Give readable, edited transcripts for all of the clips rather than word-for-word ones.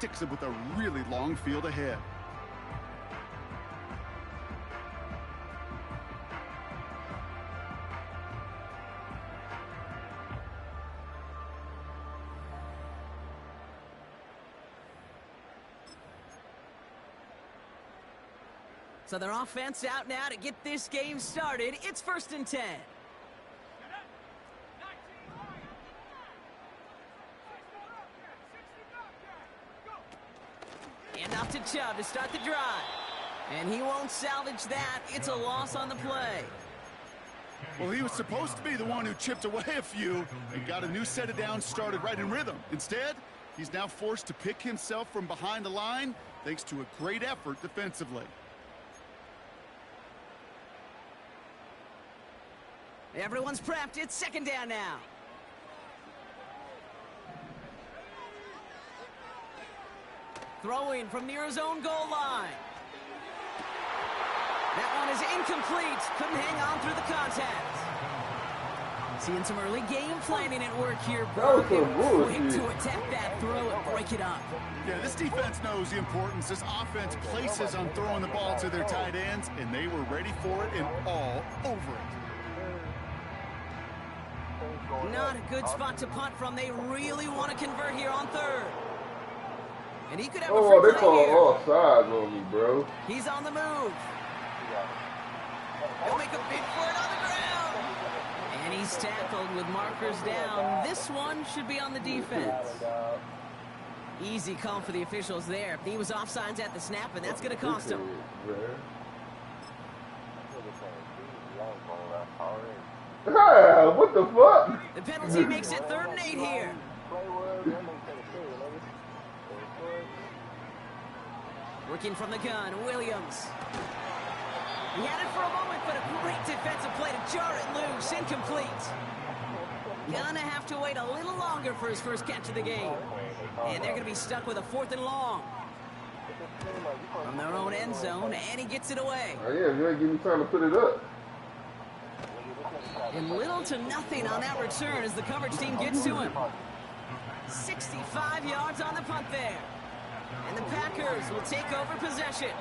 sticks him with a really long field ahead. So their offense out now to get this game started. It's 1st and 10. And off to Chubb to start the drive. And he won't salvage that. It's a loss on the play. Well, he was supposed to be the one who chipped away a few and got a new set of downs started right in rhythm. Instead, he's now forced to pick himself from behind the line thanks to a great effort defensively. Everyone's prepped. It's 2nd down now. Throwing from near his own goal line. That one is incomplete. Couldn't hang on through the contact. Seeing some early game planning at work here, bro. Quick to attack that throw and break it up. Yeah, this defense knows the importance this offense places on throwing the ball to their tight ends, and they were ready for it and all over it. Not a good spot to punt from. They really want to convert here on 3rd. And he could have a free play they call all sides on me, bro. He's on the move. He'll make a big for it on the ground. And he's tackled with markers down. This one should be on the defense. Easy call for the officials there. He was offsides at the snap, and that's going to cost him. What the fuck? The penalty makes it 3rd and 8 here. Working from the gun, Williams. He had it for a moment, but a great defensive play to jar it loose. Incomplete. Gonna have to wait a little longer for his first catch of the game. And they're gonna be stuck with a 4th and long. From their own end zone, and he gets it away. Oh, yeah, you ain't give me time to put it up. And little to nothing on that return as the coverage team gets to him. 65 yards on the punt there. And the Packers will take over possession.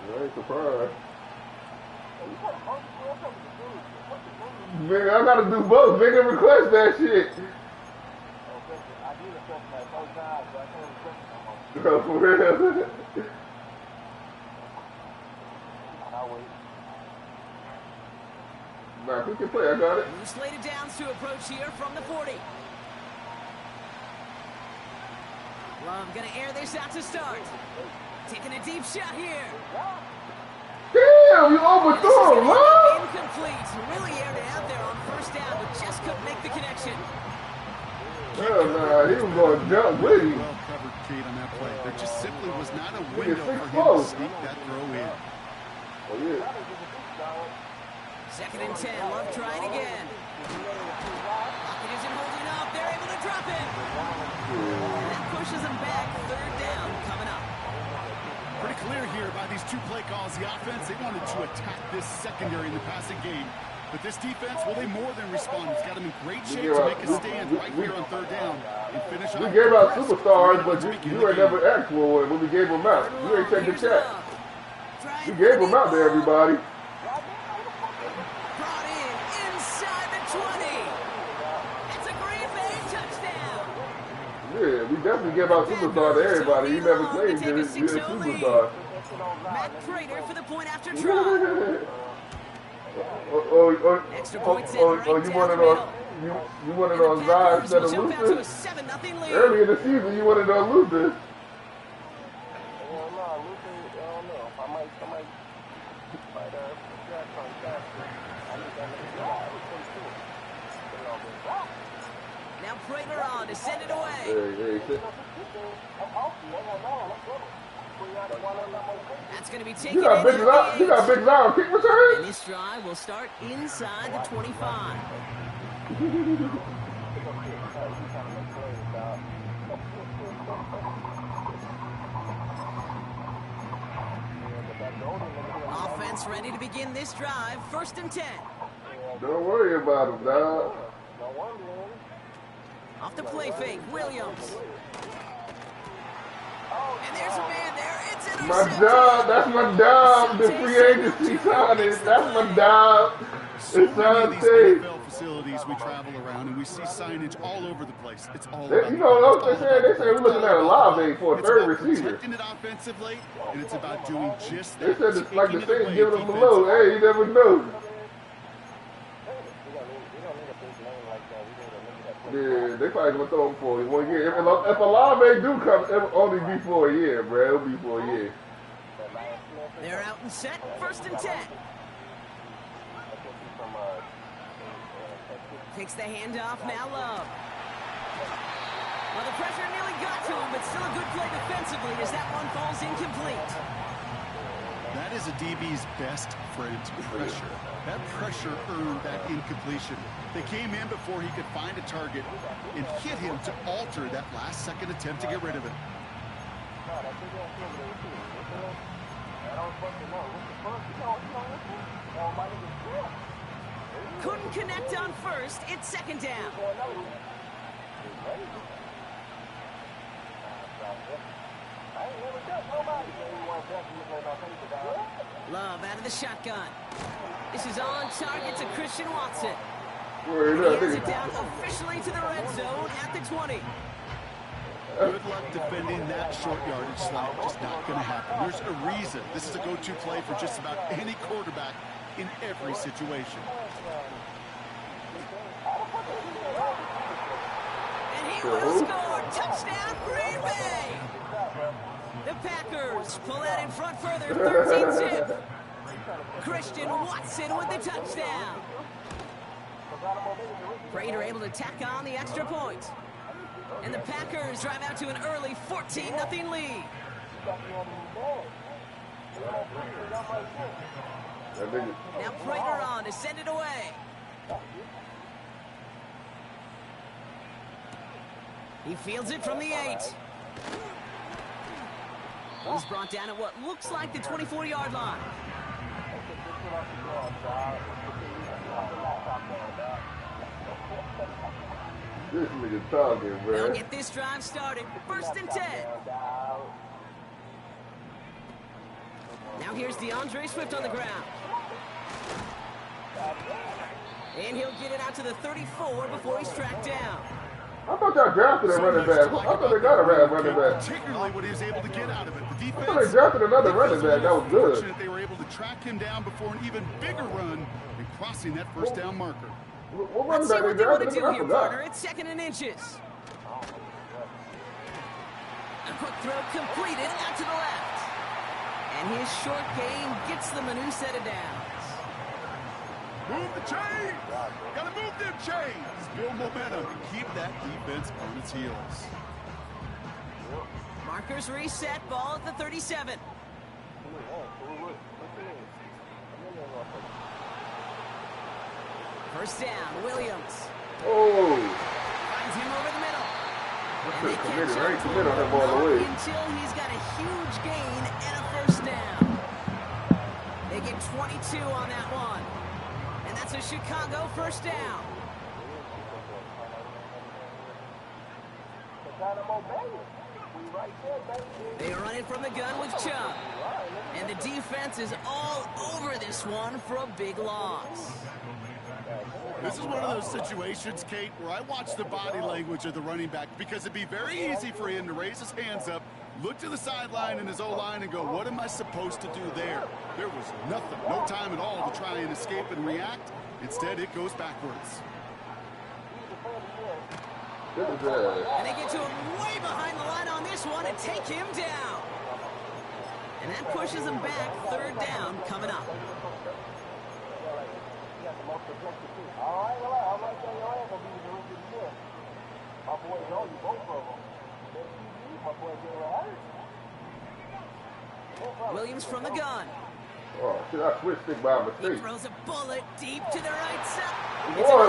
I ain't surprised. Man, I gotta do both. They can request that shit. Oh, for real. Nah, who can play? I got it. Slated downs to approach here from the 40. Love gonna air this out to start. Taking a deep shot here. Damn, you overthrew him, huh? Incomplete. Really aired it out there on 1st down, but just couldn't make the connection. Hell nah, he was going to jump with him. Well covered, Kate, on that play. There just simply was not a window for him to sneak that throw in. Oh, yeah. 2nd and 10. Love trying again. Pocket isn't holding up. They're able to drop it. And that pushes them back. 3rd down coming up. Pretty clear here by these 2 play calls. The offense, they wanted to attack this secondary in the passing game. But this defense, well, they more than respond. It's got them in great shape to make a stand right here on 3rd down and finish off. We gave out superstars, but you ain't never asked for one when we gave them out. You ain't taking the check. We gave them out to everybody. Brought in inside the 20. That's a Green Bay touchdown. Yeah, we definitely give out superstars to everybody. You never claimed you're a superstar. Matt Prater for the point after try. Extra points in right you wanted on you wanted on Zion instead of Luther? Early in the season, you wanted on Luther. Now Prater on to send it away. That's going to be taken. You got big Zion kick return? And this drive will start inside the 25. Offense ready to begin this drive. 1st and 10. Don't worry about him, dog. Off the play fake, Williams. And there's a man there. It's intercepted. My dog, that's my dog. The free agency signing. That's my dog. So It's many of on these tape. NFL facilities we travel around, and we see signage all over the place. It's all They, about you know what they said? They said we're looking at a live aid for a it's third about receiver. protecting it offensively, and it's about doing just They that. said it's like the taking it Saints away giving them a load. defensively. Hey, you never know. Yeah, they probably gonna throw him for 1 year. If a live aid do come, it'll only be for a year, bro. It'll be for a year. They're out and set. 1st and 10. Takes the handoff, now Love. Well, the pressure nearly got to him, but still a good play defensively as that one falls incomplete. That is a DB's best friend, pressure. That pressure earned that incompletion. They came in before he could find a target and hit him to alter that last-second attempt to get rid of it. Couldn't connect on 1st. It's 2nd down. Love out of the shotgun. This is on target to Christian Watson. Word He up, has it nigga. down officially to the red zone at the 20. Good luck defending that short yardage slot. Just not going to happen. There's a reason this is a go-to play for just about any quarterback in every situation. And he will score. Touchdown, Green Bay. The Packers pull out in front further, 13-zip. Christian Watson with the touchdown. Prater able to tack on the extra point. And the Packers drive out to an early 14-0 lead. Now Prater on to send it away. He fields it from the 8. He's brought down at what looks like the 24-yard line. This nigga talking, They'll bro. get this drive started. 1st and 10. Now here's DeAndre Swift on the ground. And he'll get it out to the 34 before he's tracked down. I thought y'all drafted a running back. I thought they got a running back. Particularly what he was able to get out of it. The I defense, thought they drafted another running back. That was good. fortunate they were able to track him down before an even bigger run and crossing that 1st down marker. What Let's running see back what they they want to do drafted? I here, partner. forgot. It's 2nd and inches. A quick throw completed out to the left. And his short game gets them a new set of downs. Move the chains! Gotta move them chains! Build momentum and keep that defense on its heels. Markers reset, ball at the 37. First down, Williams. Oh, Finds him over the middle. And they committed, catch right? up to Committed on him that ball not away. until he's got a huge gain and a 1st down. They get 22 on that one. And that's a Chicago 1st down. They run it from the gun with Chubb. And the defense is all over this one for a big loss. This is one of those situations, Kate, where I watch the body language of the running back because it'd be very easy for him to raise his hands up, look to the sideline in his O-line and go, what am I supposed to do there? There was nothing, no time at all to try and escape and react. Instead, it goes backwards. And they get to him way behind the line on this one and take him down. And that pushes him back. 3rd down coming up. Williams from the gun. oh, shit, I switched it by He mistake. throws a bullet deep to the right side.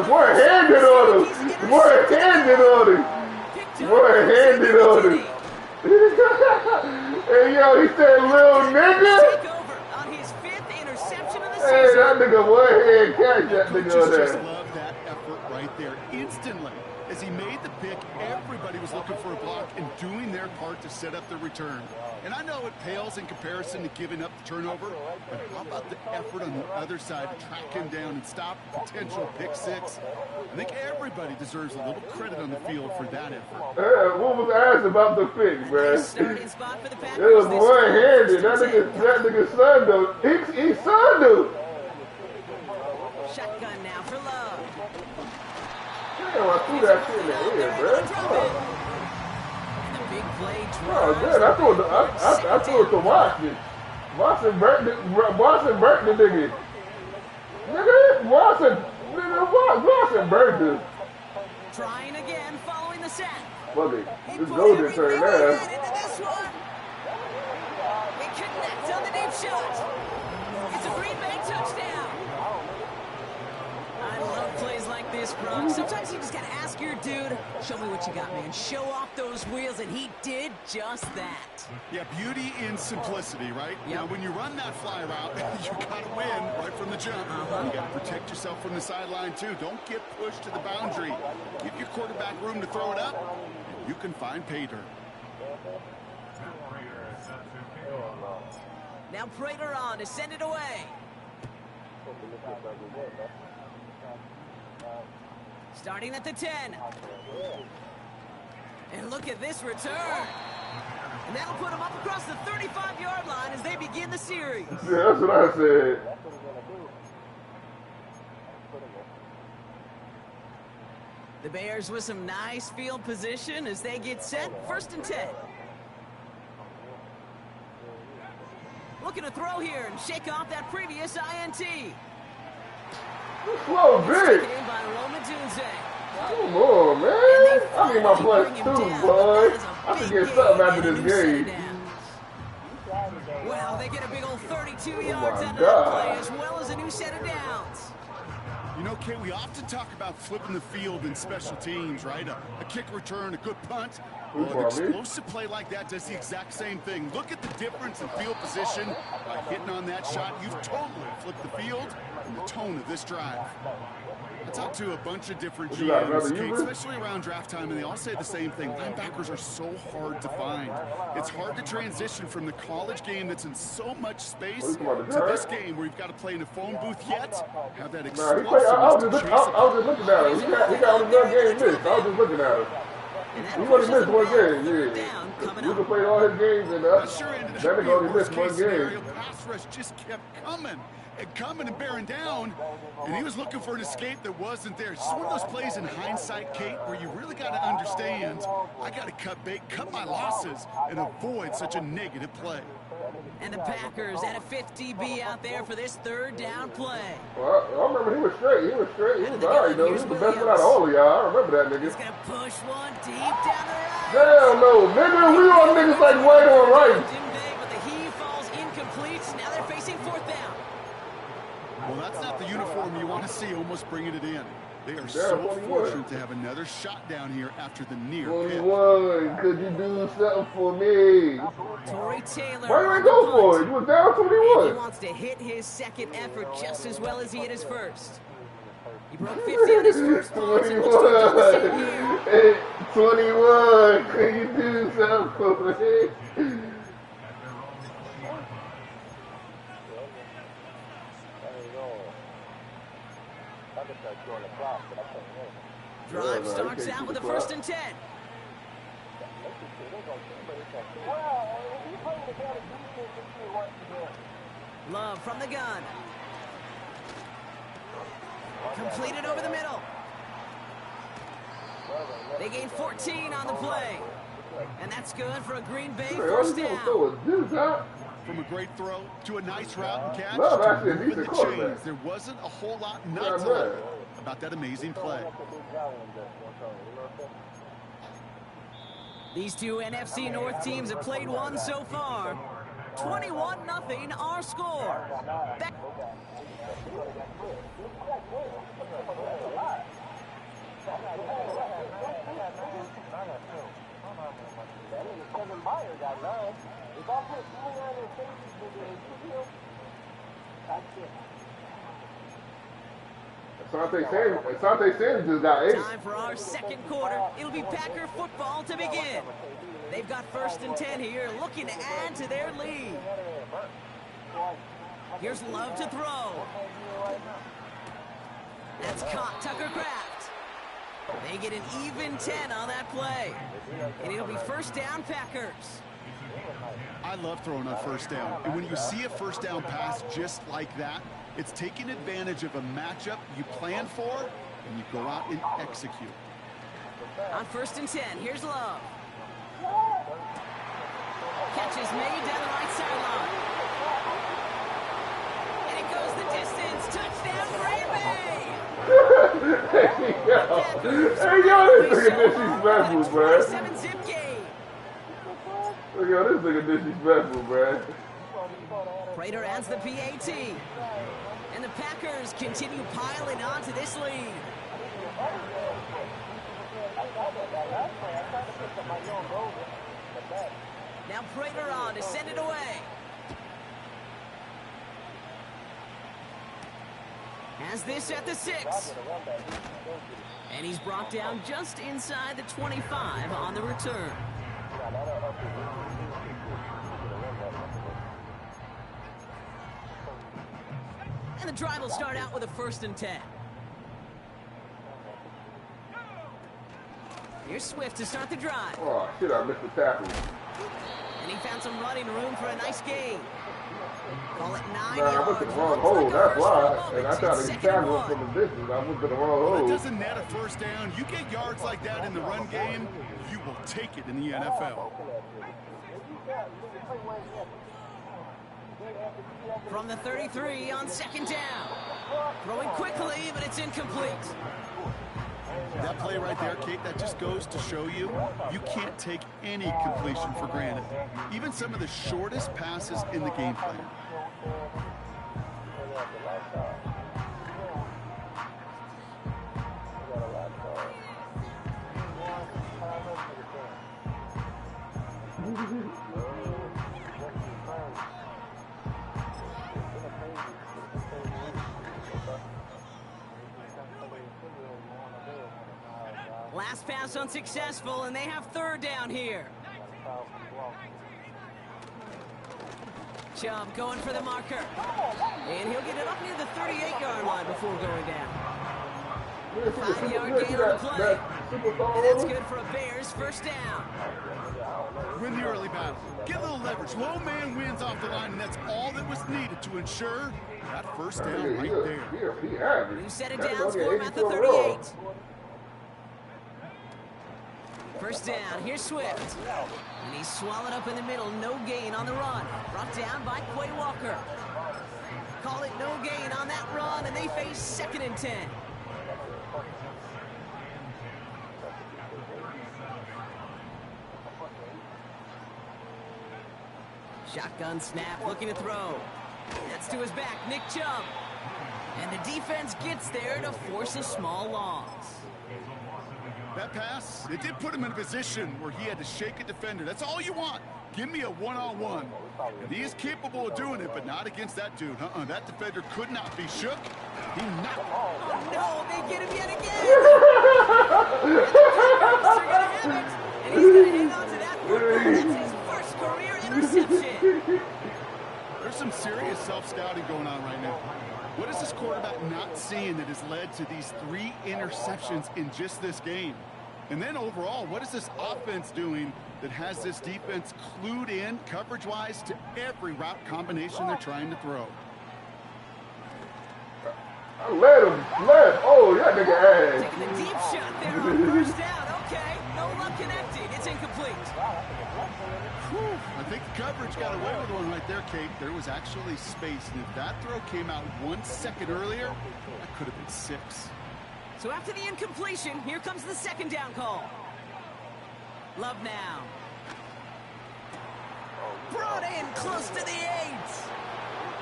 Boy, handed on him. Boy, handed on him. Boy, handed on him. Hey, yo, he said, little nigga. Take over on his 5th interception of the Hey, season. that nigga, boy, hey, catch that nigga on Just there. love that effort right there instantly as he made the pick, everybody was looking for a block and doing their part to set up the return. And I know it pales in comparison to giving up the turnover, but how about the effort on the other side to track him down and stop potential pick six? I think everybody deserves a little credit on the field for that effort. What was asked about the pick, man? Starting spot for the Packers. It was one-handed. That nigga's son, though. He's son, dude. Shotgun now for Love. Damn, I threw that shit in the air, bro. And the big play Oh, drive. good. I threw it to Watson. Watson burnt the nigga. Nigga, Watson burnt this. Trying again, following the sack. Fuck it. He This put golden turn everything now. he had into this one. It connects on the deep shot. It's a Green Bay touchdown. I love plays like this, Bronx. Sometimes you just gotta ask your dude, show me what you got, man. Show off those wheels, and he did just that. Yeah, beauty in simplicity, right? Yep. Now, when you run that fly route, you got to win right from the jump. You got to protect yourself from the sideline, too. Don't get pushed to the boundary. Give your quarterback room to throw it up, and you can find pay dirt. Now Prater on to send it away. Starting at the 10. And look at this return. And that'll put them up across the 35-yard line as they begin the series. Yeah, that's what I said. The Bears with some nice field position as they get set. 1st and 10. Looking to throw here and shake off that previous INT. Slow big. Taken in by Roman Dunze. Come on, man. I need my plus 2, boy. I can get something after this game. Well, they get a big old 32 yards out of that God. play, as well as a new set of downs. You know, Kate, we often talk about flipping the field in special teams, right? A kick return, a good punt. Well, an explosive play like that does the exact same thing. Look at the difference in field position. By hitting on that shot, you've totally flipped the field and the tone of this drive. I talked to a bunch of different GMs, Kate, especially around draft time, and they all say the same thing. Linebackers are so hard to find. It's hard to transition from the college game that's in so much space to this game where you've got to play in a phone booth yet, have that explosiveness I was to just chase looking at him. He got all his young games missed. I was just looking at him. He only missed one game, yeah. You can play all his games, and That sure ended up that being nigga only a missed one worst-case scenario. game. Pass rush just kept coming and bearing down, and he was looking for an escape that wasn't there. It's just one of those plays in hindsight, Kate, where you really got to understand, I got to cut bait, cut my losses, and avoid such a negative play. And the Packers at a 50B out there for this 3rd down play. Well, I remember he was straight. He was all right, though. He was the best one out of all of y'all. I remember that nigga. He's going to push one deep down the right. Damn, no, nigga. We on niggas like white on right. But the heave falls incomplete. Now they're facing 4th down. Well, that's not the uniform you want to see almost bringing it in. They are so fortunate to have another shot down here after the near hit. 21, could you do something for me? Torrey Taylor. Why didn't go for it? You was down He 21. wants to hit his 2nd effort just as well as he hit his 1st. He broke 50 on his 1st punt, and looks to do the same here. Hey, 21, could you do something for me? Drive starts out with a 1st and 10. Love from the gun. Completed over the middle. They gain 14 on the play. And that's good for a Green Bay 1st down. From a great throw to a nice route and catch Love to actually a moving the decent quarterback. chains. There wasn't a whole lot not Yeah, to man. like about that amazing play. These two NFC North teams have played one so far. 21-0 our score. Asante Sanders just got 8. Time for our second quarter. It'll be Packer football to begin. They've got 1st and 10 here, looking to add to their lead. Here's Love to throw. That's caught. Tucker Kraft. They get an even 10 on that play. And it'll be 1st down Packers. I love throwing on 1st down. And when you see a 1st down pass just like that, it's taking advantage of a matchup you plan for, and you go out and execute. On 1st and 10, here's Love. Catch is made down the right sideline. And it goes the distance. Touchdown, Green Bay! Hey, yo, this nigga disrespectful, man. 7-zip game. Yo, this nigga disrespectful, man. Prater adds the PAT. And the Packers continue piling onto this lead. Now Prater on to send it away. Has this at the 6. And he's brought down just inside the 25 on the return. And the drive will start out with a 1st and 10. Here's Swift to start the drive. Oh, shit, I missed the tackle. And he found some running room for a nice gain. Call it 9 Nah, I yards. went to the wrong hole, that's why. And I tried to tackle him from the distance. I went to the wrong Well, hole. it doesn't net a 1st down. You get yards like that in the run game, you will take it in the NFL. From the 33 on 2nd down. Throwing quickly, but it's incomplete. That play right there, Kate, that just goes to show you, you can't take any completion for granted. Even some of the shortest passes in the game plan. Last pass unsuccessful, and they have 3rd down here. Chubb going for the marker. And he'll get it up near the 38-yard line before going down. 5-yard gain on the play. And that's good for a Bears 1st down. Win the early battle. Get a little leverage. Low man wins off the line, and that's all that was needed to ensure that 1st down right there. New set of downs for him at the 38. 1st down, here's Swift. And he's swallowed up in the middle, no gain on the run. Brought down by Quay Walker. Call it no gain on that run, and they face 2nd and 10. Shotgun snap, looking to throw. That's to his back, Nick Chubb. And the defense gets there to force a small loss. That pass, it did put him in a position where he had to shake a defender. That's all you want. Give me a one-on-one. And he is capable of doing it, but not against that dude. That defender could not be shook. He knocked. Oh, no, they get him yet again. And he's going to hang on to that football. That's his first career interception. There's some serious self-scouting going on right now. What is this quarterback not seeing that has led to these 3 interceptions in just this game? And then overall, what is this offense doing that has this defense clued in coverage-wise to every route combination they're trying to throw? I let him. Oh, that nigga ass. Taking the deep shot there on 1st down. Okay, no luck connecting. It's incomplete. Whew. I think the coverage got away with one right there, Kate. There was actually space, and if that throw came out 1 second earlier, that could have been 6. So after the incompletion, here comes the 2nd down call. Love now. Brought in close to the 8.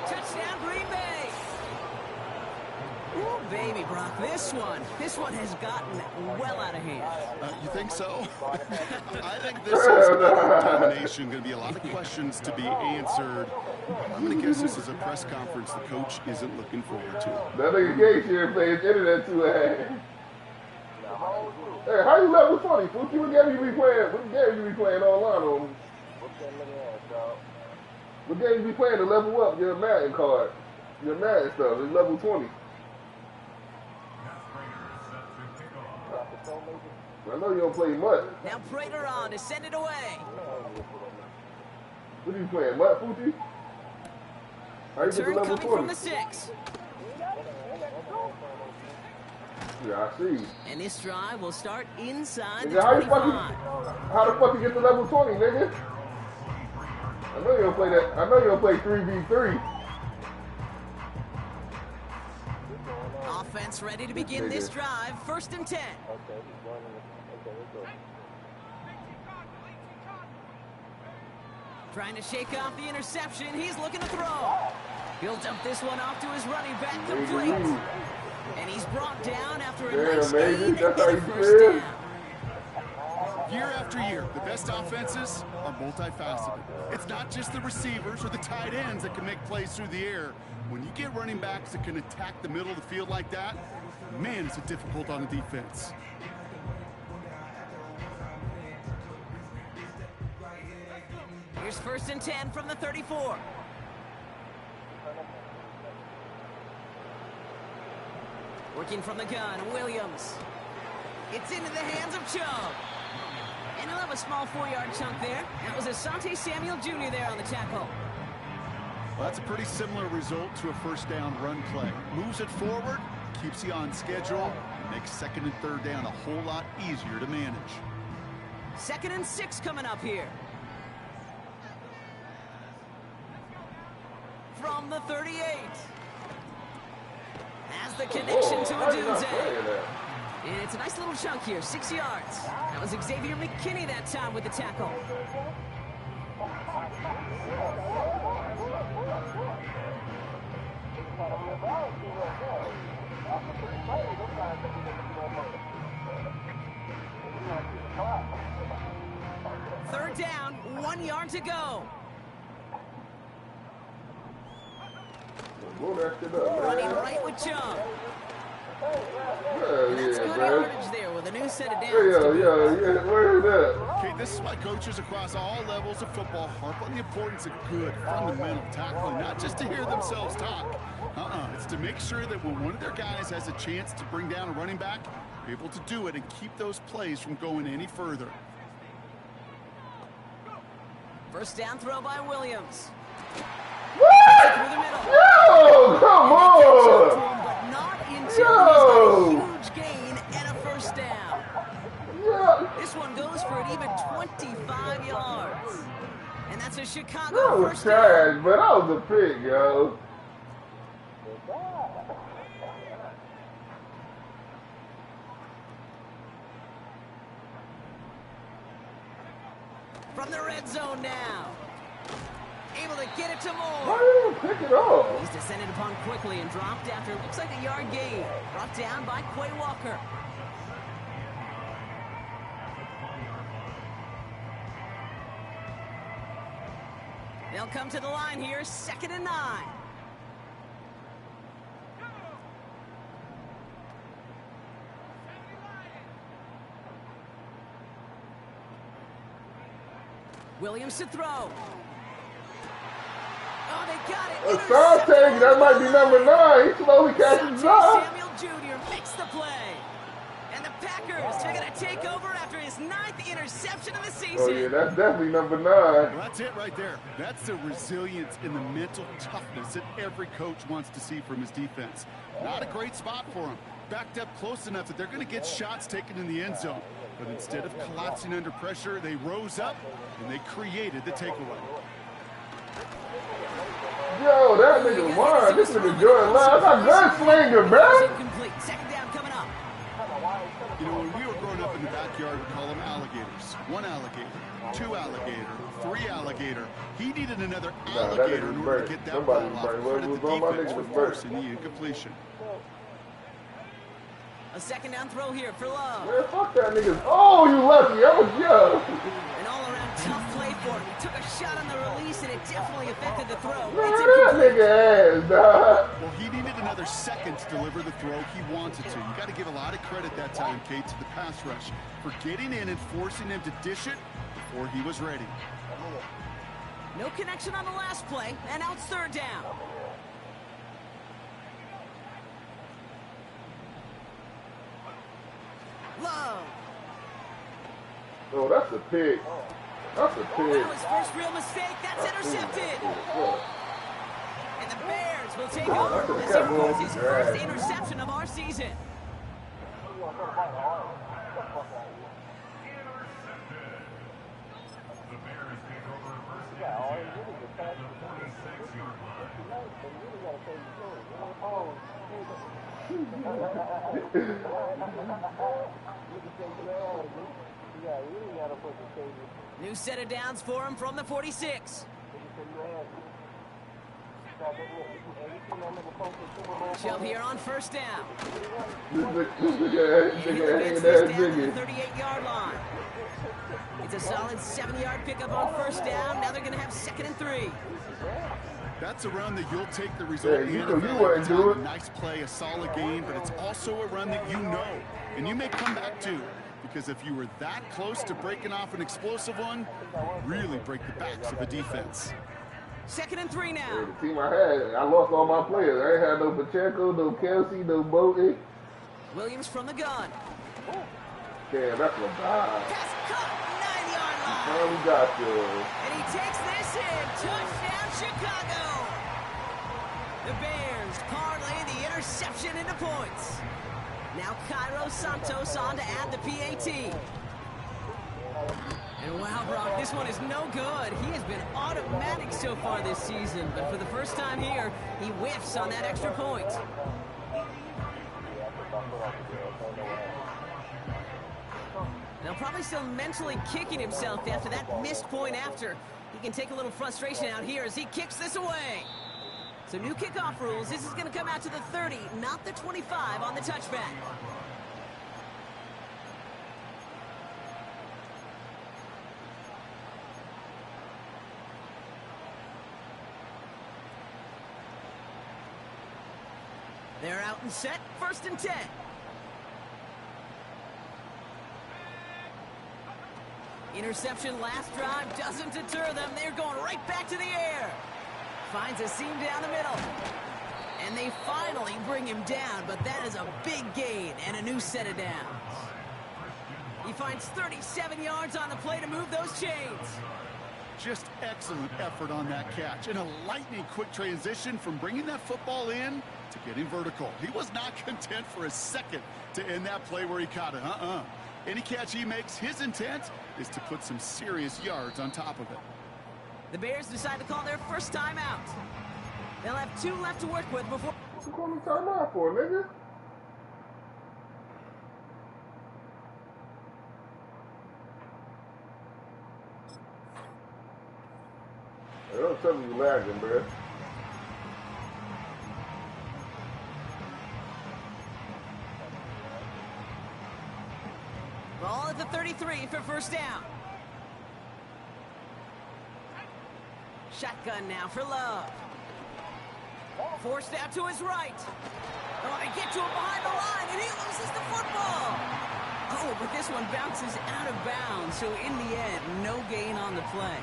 Touchdown, Green Bay. Ooh, baby, Brock, this one has gotten well out of hand. You think so? I think this is a combination. Going to be a lot of questions to be answered I'm going to guess this is a press conference the coach isn't looking forward to. That nigga Gates here playing internet too ass. Hey, how you level 20? What game you be playing? What game you be playing online on? What game you be playing to level up your Madden card? Your Madden stuff. It's level 20. I know you don't play much. Now Prater on to send it away. What are you playing? Mutt, Fuji? How you get to Turn level coming 20? from the 6. Yeah, I see. And this drive will start inside Nigga, the 25. How the fuck you get to level 20, nigga? I know you don't play that. I know you don't play 3v3. Offense ready to begin this drive. 1st and 10. Trying to shake off the interception. He's looking to throw. He'll dump this one off to his running back, complete. And he's brought down after a nice gain and a first down. Year after year, the best offenses are multifaceted. It's not just the receivers or the tight ends that can make plays through the air. When you get running backs that can attack the middle of the field like that, man, it's difficult on the defense. Here's 1st and 10 from the 34. Working from the gun, Williams. It's into the hands of Chubb. And he'll have a small 4-yard chunk there. That was Asante Samuel Jr. there on the tackle. Well, that's a pretty similar result to a 1st down run play. Moves it forward, keeps you on schedule, makes 2nd and 3rd down a whole lot easier to manage. 2nd and 6 coming up here. From the 38. Has the connection to Odunze. It's a nice little chunk here, 6 yards. That was Xavier McKinney that time with the tackle. Third down, 1 yard to go. Blow that shit up, man. Running right with Chubb. Yeah, That's good man. yardage there with a new set of downs. Yeah. Where is that? Okay, this is why coaches across all levels of football harp on the importance of good, fundamental tackling, not just to hear themselves talk. It's to make sure that when one of their guys has a chance to bring down a running back, be able to do it and keep those plays from going any further. 1st down throw by Williams. What? Through the middle. Yo, come on. But not until he's got a huge gain and a 1st down. Yeah. This one goes for an even 25 yards. And that's a Chicago That was 1st down. trash, but that was a pick, yo. From the red zone now. Able to get it to Why Moore. didn't you pick it up? He's descended upon quickly and dropped after it looks like a yard gain. Brought down by Quay Walker. They'll come to the line here, 2nd and 9. Williams to throw. Oh, they got it. Asante, that might be number 9. He slowly catches up. Samuel Jr. makes the play. And the Packers are going to take over after his 9th interception of the season. Oh, yeah, that's definitely number 9. Well, that's it right there. That's the resilience and the mental toughness that every coach wants to see from his defense. Not a great spot for him. Backed up close enough that they're going to get shots taken in the end zone. But instead of collapsing under pressure, they rose up and they created the takeaway. Yo, that nigga won. This nigga Jordan Love. That's a gunslinger, man. Incomplete. 2nd down coming up. You know, when we were growing up in the backyard, we call them alligators. 1 alligator, 2 alligator, 3 alligator. He needed another alligator in order to get that ball off. Credit the defense for forcing the incompletion. A 2nd down throw here for Love. Man, fuck that nigga. Oh, you lucky. I was young. An all-around tough play for him. He took a shot on the release, and it definitely affected the throw. Look It's at that incomplete. nigga ass, dog. Well, he needed another second to deliver the throw he wanted to. You got to give a lot of credit that time, Kate, to the pass rush for getting in and forcing him to dish it before he was ready. No connection on the last play, and now it's third down. Love. Oh, that's a pick. That's a That pick. was first real mistake. That's intercepted. What? And the Bears will take That's over a as he cat throws ball. his first interception of our season. New set of downs for him from the 46. Shove here on first down. This nigga And ass he nigga gets hanging this ass down to the nigga. 38-yard line. It's a solid 7-yard pickup on first down. Now they're going to have 2nd and 3. That's a run that you'll take the result in Yeah, the you NFL wouldn't every do time. it. A nice play, a solid game, but it's also a run that you know, and you may come back to. Because if you were that close to breaking off an explosive one, really break the backs of the defense. 2nd and 3 Hey, now. the team I had, I lost all my players. I ain't had no Pacheco, no Kelsey, no Boaty. Williams from the gun. Damn, that's a bad. Pass cut, 9-yard line. Finally got you. And he takes this in. Touchdown, Chicago. The Bears parlay the interception into points. Now Cairo Santos on to add the PAT. And wow, Brock, this one is no good. He has been automatic so far this season, but for the first time here, he whiffs on that extra point. Now probably still mentally kicking himself after that missed point after. He can take a little frustration out here as he kicks this away. So new kickoff rules. This is going to come out to the 30, not the 25 on the touchback. They're out and set. 1st and 10. Interception last drive doesn't deter them. They're going right back to the air. Finds a seam down the middle. And they finally bring him down, but that is a big gain and a new set of downs. He finds 37 yards on the play to move those chains. Just excellent effort on that catch. And a lightning quick transition from bringing that football in to getting vertical. He was not content for a second to end that play where he caught it. Any catch he makes, his intent is to put some serious yards on top of it. The Bears decide to call their first timeout. They'll have 2 left to work with before... What you calling timeout for, nigga? Hey, don't tell me you lagging, bruh. Ball at the 33 for first down. Shotgun now for Love. Forced out to his right. Oh, they get to him behind the line, and he loses the football. Oh, but this one bounces out of bounds, so in the end, no gain on the play.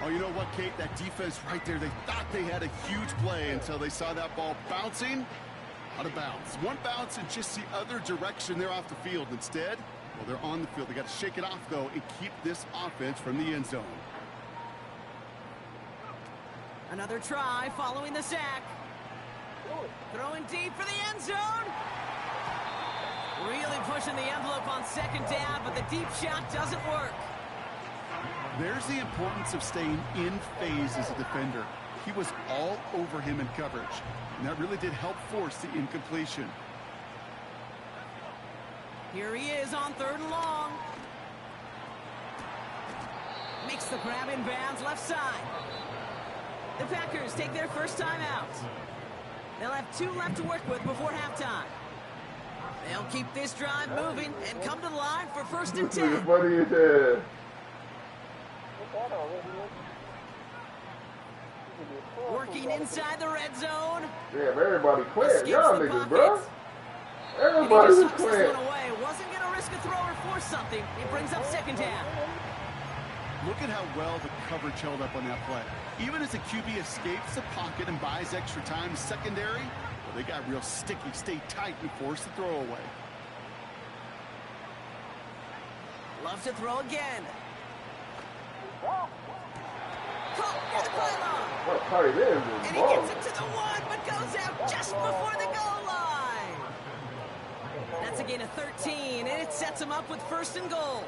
Oh, you know what, Kate? That defense right there, they thought they had a huge play until they saw that ball bouncing out of bounds. One bounce and just the other direction they're off the field. Instead, well, they're on the field. They got to shake it off, though, and keep this offense from the end zone. Another try following the sack. Throwing deep for the end zone. Really pushing the envelope on 2nd down, but the deep shot doesn't work. There's the importance of staying in phase as a defender. He was all over him in coverage, and that really did help force the incompletion. Here he is on 3rd and long. Makes the grab in bounds left side. The Packers take their first time out. They'll have 2 left to work with before halftime. They'll keep this drive moving and come to the line for 1st and 10. Funny as hell. inside the red zone. Damn, everybody clear. Escapes Y'all the niggas, bro. pocket. Everybody And he was just tucks this clear. one away. Wasn't going to risk a throw or force something. It brings up second down. Look at how well the coverage held up on that play. Even as the QB escapes the pocket and buys extra time, secondary, well, they got real sticky, stay tight, and force the throw away. Loves to throw again. Caught near the pylon. What tight end is And he gets it to the one, but goes out just before the goal line. That's a gain of 13, and it sets him up with first and goal.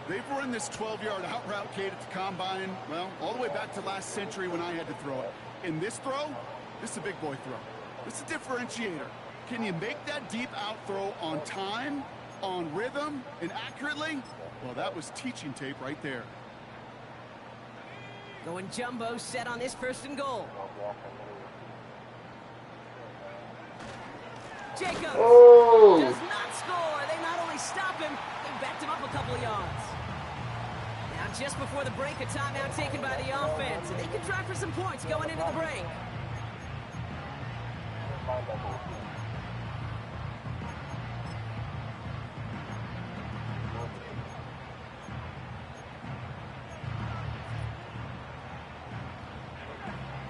They've run this 12-yard out route, Kate, at the combine, well, all the way back to last century when I had to throw it. In this throw, this is a big boy throw. This is a differentiator. Can you make that deep out throw on time, on rhythm, and accurately? Well, that was teaching tape right there. Going jumbo set on this first and goal. Jacobs does not score. They not only stop him, they backed him up a couple of yards. Now just before the break, a timeout taken by the offense, and they can try for some points going into the break.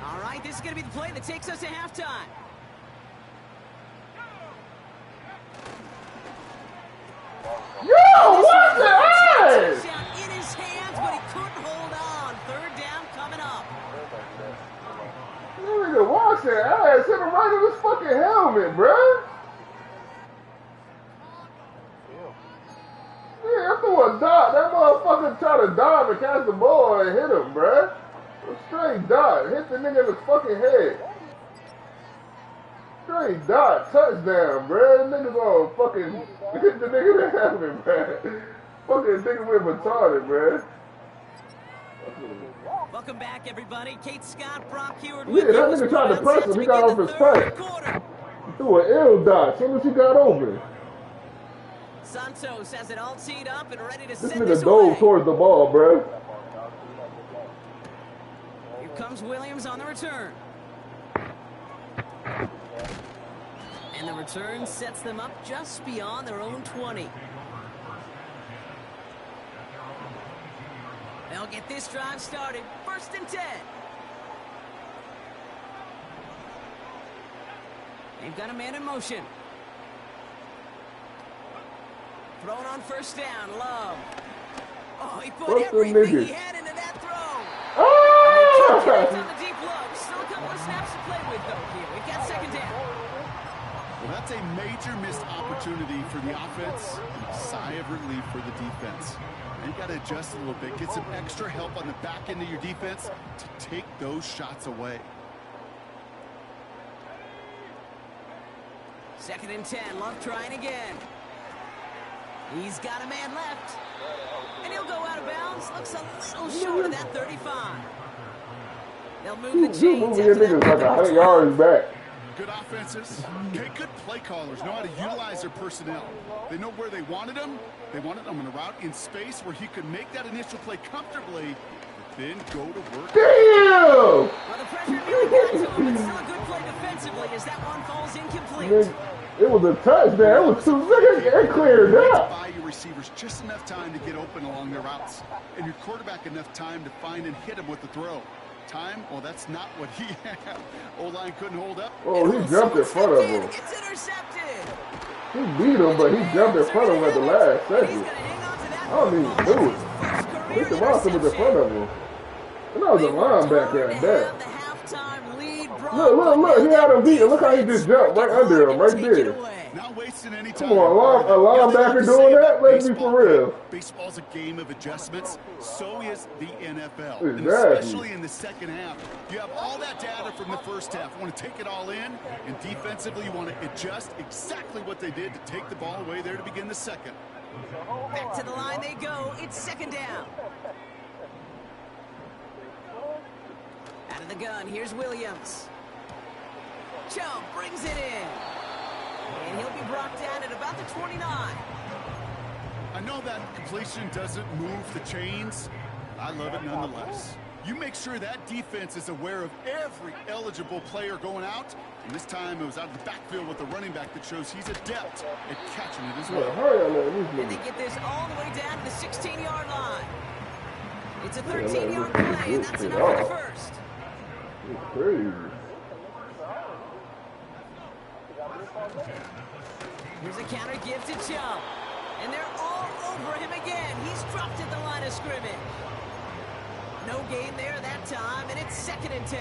All right, this is going to be the play that takes us to halftime. Yo, what the ass? Touchdown in his hands, but he couldn't hold on. Third down coming up. You need to watch that ass. Hit him right in his fucking helmet, bruh. Yeah, I threw a dot. That motherfucker tried to dive and catch the ball and hit him, bruh. A straight dot. Hit the nigga in his fucking head. Straight dot. Touchdown, bruh. Niggas all fucking hit the nigga in the helmet, bruh. Fucking nigga went retarded, bruh. Welcome back, everybody. Kate Scott, Brock Heward. Yeah, that nigga tried to press him. He got off his pants. He threw an ill dot as soon as he got open. Santos has it all teed up and ready to This send nigga this dove away. towards the ball, bro. Here comes Williams on the return. And the return sets them up just beyond their own 20. They'll get this drive started. First and 10. They've got a man in motion. Throwing on first down, Love. Oh, he put everything he had into that throw. Ah! On the deep low. Still a couple of snaps to play with, though, here. We've got second down. Well, that's a major missed opportunity for the offense and a sigh of relief for the defense. And you got to adjust a little bit, get some extra help on the back end of your defense to take those shots away. Second and 10. Love trying again. He's got a man left. And he'll go out of bounds. Looks a little short of that 35. They'll move the chains. Moving your niggas like 100 yards back. Good offenses, okay, good play callers know how to utilize their personnel. They know where they wanted them. They wanted them in a route in space where he could make that initial play comfortably, but then go to work. Damn! Well, the pressure really got to him, but still a good play defensively as that one falls incomplete. It was a touchdown. It was 2 seconds. It cleared up. Buy your receivers just enough time to get open along their routes, and your quarterback enough time to find and hit him with the throw. Time? Well, that's not what he had. O-line couldn't hold up. Oh, he jumped in front of him. It's intercepted. He beat him, but he jumped in front of him at the last second. I don't even do it. At least the monster was in front of him. And that was a linebacker at that. Look, he had him beat. Look how he just jumped right under him, right there. Not wasting any time. Come on, a linebacker doing that? Let's be for real. Baseball's a game of adjustments. So is the NFL. Exactly. And especially in the second half. You have all that data from the first half. You want to take it all in. And defensively, you want to adjust exactly what they did to take the ball away there to begin the second. Back to the line they go. It's second down. Out of the gun, here's Williams. Chubb brings it in. And he'll be brought down at about the 29. I know that completion doesn't move the chains. I love it nonetheless. You make sure that defense is aware of every eligible player going out. And this time it was out of the backfield with the running back that shows he's adept at catching it as well. And they get this all the way down to the 16-yard line. It's a 13-yard play, and that's enough for the first. It's crazy. Here's a counter give to Chubb. And they're all over him again. He's dropped at the line of scrimmage. No gain there that time, and it's 2nd and 10.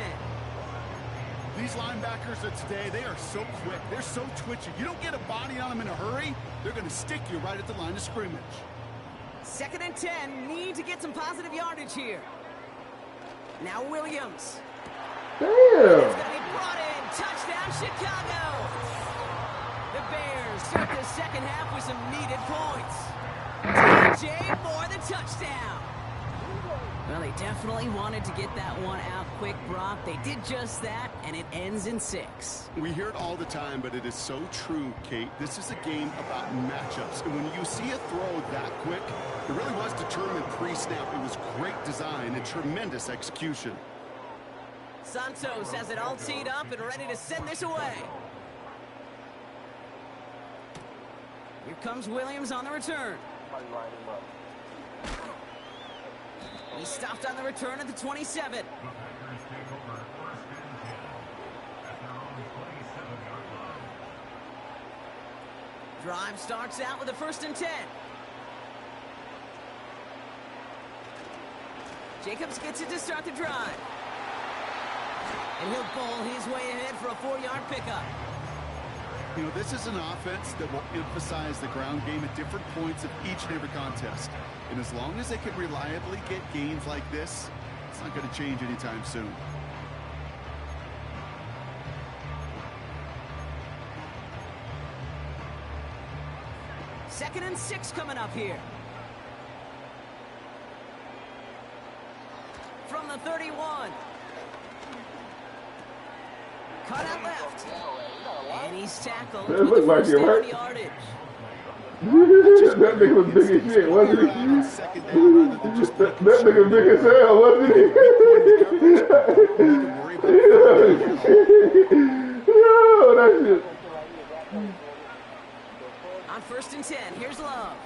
These linebackers of today, they are so quick. They're so twitchy. You don't get a body on them in a hurry, they're going to stick you right at the line of scrimmage. 2nd and 10. Need to get some positive yardage here. Now Williams. Damn. It's going to be brought in. Touchdown, Chicago. The Bears start the second half with some needed points. DJ for the touchdown. Well, they definitely wanted to get that one out quick, Brock. They did just that, and it ends in 6. We hear it all the time, but it is so true, Kate. This is a game about matchups. And when you see a throw that quick, it really was determined pre-snap. It was great design and tremendous execution. Santos has it all teed up and ready to send this away. Here comes Williams on the return. He stopped on the return at the 27. Drive starts out with a 1st and 10. Jacobs gets it to start the drive. And he'll bowl his way ahead for a 4-yard pickup. You know, this is an offense that will emphasize the ground game at different points of each and every contest. And as long as they can reliably get gains like this, it's not going to change anytime soon. Second and 6 coming up here. From the 31. Cut out left. And he's tackled. It looked like it, right? Yardage. That nigga was big as shit, wasn't he? That nigga big as hell, wasn't he? Yo, that shit. On 1st and 10, here's Love.